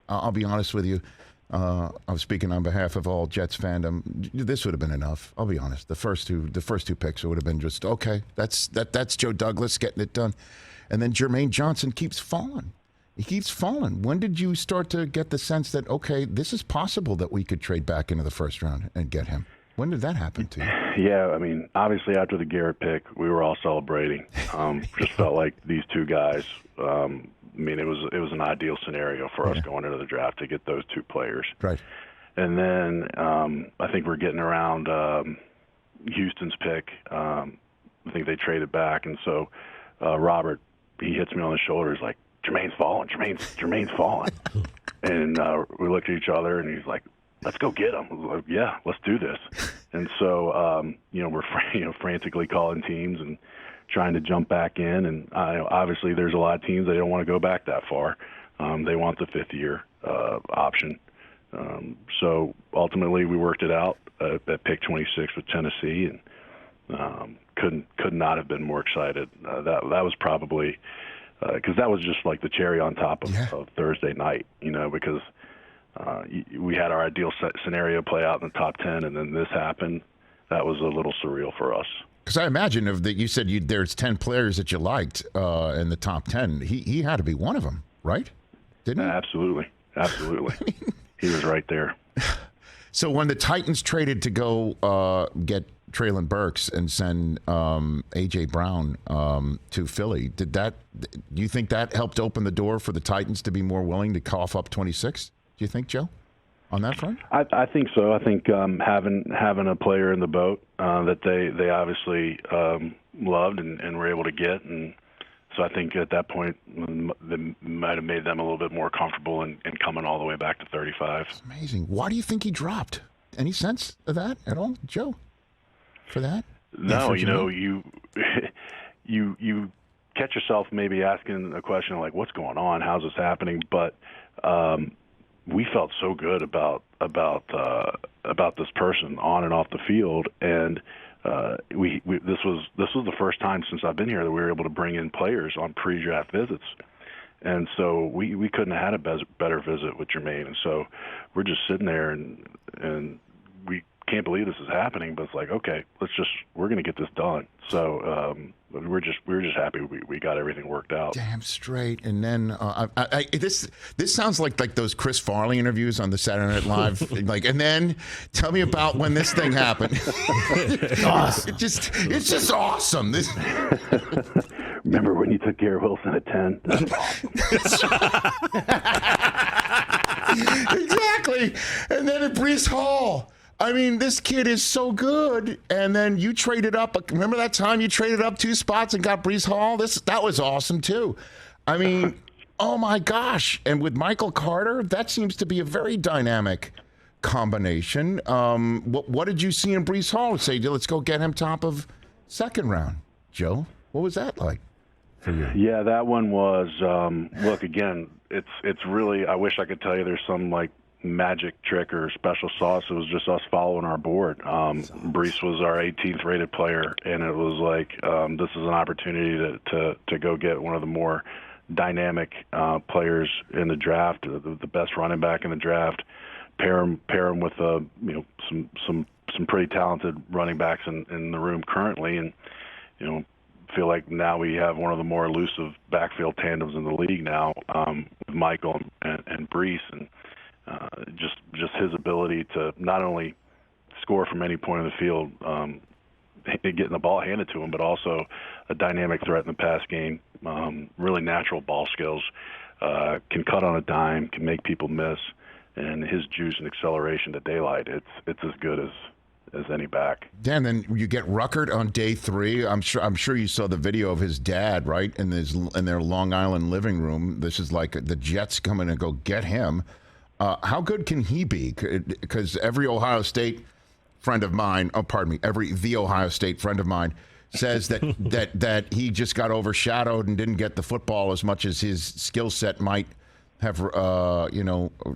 I'll be honest with you. I'm speaking on behalf of all Jets fandom. This would have been enough. I'll be honest. The first two picks would have been just okay. That's Joe Douglas getting it done, and then Jermaine Johnson keeps falling. He keeps falling. When did you start to get the sense that okay, this is possible that we could trade back into the first round and get him? When did that happen to you? Yeah, I mean, obviously after the Garrett pick, we were all celebrating. Just felt like these two guys. I mean, it was an ideal scenario for us going into the draft to get those two players. Right. And then I think we're getting around Houston's pick. I think they traded back, and so Robert, he hits me on the shoulder. He's like, Jermaine's falling. Jermaine's falling. And we looked at each other, and he's like, let's go get him. I was like, yeah, let's do this. And so, we're frantically calling teams and trying to jump back in. And obviously there's a lot of teams that don't want to go back that far. They want the fifth-year option. So ultimately we worked it out at pick 26 with Tennessee, and could not have been more excited. That was probably because that was just like the cherry on top of Thursday night, because we had our ideal scenario play out in the top 10, and then this happened. That was a little surreal for us. Because I imagine you said there's 10 players that you liked in the top 10. He had to be one of them, right? Didn't he? Absolutely. He was right there. So when the Titans traded to go get Treylon Burks and send A.J. Brown to Philly, do you think that helped open the door for the Titans to be more willing to cough up 26? Do you think, Joe, on that front? I think so. I think having a player in the boat that they obviously loved and were able to get, and so I think at that point they might have made them a little bit more comfortable in coming all the way back to 35. It's amazing. Why do you think he dropped? Any sense of that at all, Joe? For that? No, you catch yourself maybe asking a question like, "What's going on? How's this happening?" But we felt so good about this person on and off the field, and this was the first time since I've been here that we were able to bring in players on pre-draft visits, and so we couldn't have had a better visit with Jermaine, and so we're just sitting there and we can't believe this is happening, but it's like, okay, we're going to get this done. So we're just happy we got everything worked out. Damn straight. And then this sounds like those Chris Farley interviews on the Saturday Night Live. And then tell me about when this thing happened. Awesome. It's just awesome. This. Remember when you took Garrett Wilson at 10? That's awesome. Exactly. And then at Breece Hall. I mean, this kid is so good, and then you traded up. Remember that time you traded up 2 spots and got Breece Hall? That was awesome, too. I mean, oh, my gosh. And with Michael Carter, that seems to be a very dynamic combination. What did you see in Breece Hall to say, let's go get him top of second round? Joe, what was that like for you? Yeah, that one was, look, again, it's really, I wish I could tell you there's some, magic trick or special sauce. It was just us following our board. Breece was our 18th rated player, and it was like this is an opportunity to go get one of the more dynamic players in the draft, the best running back in the draft. Pair him with some pretty talented running backs in the room currently, and feel like now we have one of the more elusive backfield tandems in the league now with Michael and Breece, and just his ability to not only score from any point of the field, getting the ball handed to him, but also a dynamic threat in the pass game, really natural ball skills, can cut on a dime, can make people miss, and his juice and acceleration to daylight, it's as good as any back. Dan, then you get Ruckert on day 3. I'm sure you saw the video of his dad, right, in their Long Island living room. This is like the Jets coming to go get him. How good can he be? Because every Ohio State friend of mine, the Ohio State friend of mine says that he just got overshadowed and didn't get the football as much as his skill set might have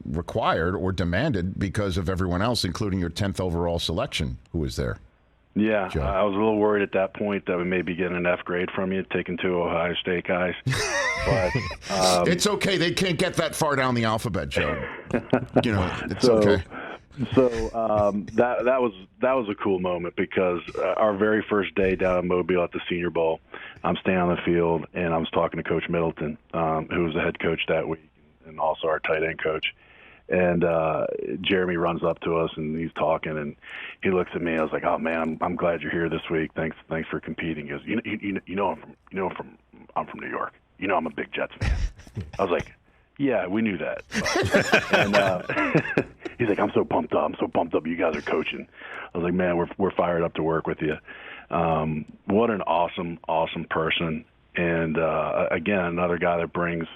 required or demanded because of everyone else, including your 10th overall selection who was there. Yeah, Joe. I was a little worried at that point that we may be getting an F grade from you, taking 2 Ohio State guys. But it's okay. They can't get that far down the alphabet, Joe. It's so, okay. So that was a cool moment because our very first day down in Mobile at the Senior Bowl, I'm standing on the field and I was talking to Coach Middleton, who was the head coach that week and also our tight end coach. And Jeremy runs up to us and he's talking and he looks at me. I was like, "Oh man, I'm glad you're here this week. Thanks for competing." He goes, I'm from New York. I'm a big Jets fan." I was like, "Yeah, we knew that." And he's like, I'm so pumped up. You guys are coaching. I was like, "Man, we're fired up to work with you." What an awesome person. And again, another guy that brings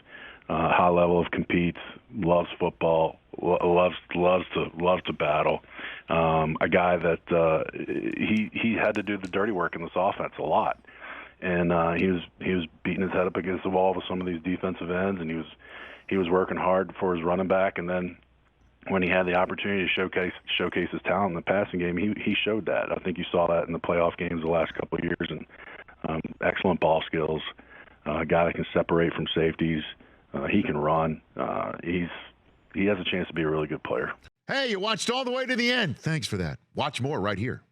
high level of competes, loves football, loves to battle. A guy that he had to do the dirty work in this offense a lot, and he was beating his head up against the wall with some of these defensive ends, and he was working hard for his running back, and then when he had the opportunity to showcase his talent in the passing game, he showed that. I think you saw that in the playoff games the last couple of years, and excellent ball skills. A guy that can separate from safeties. He can run. He has a chance to be a really good player. Hey, you watched all the way to the end. Thanks for that. Watch more right here.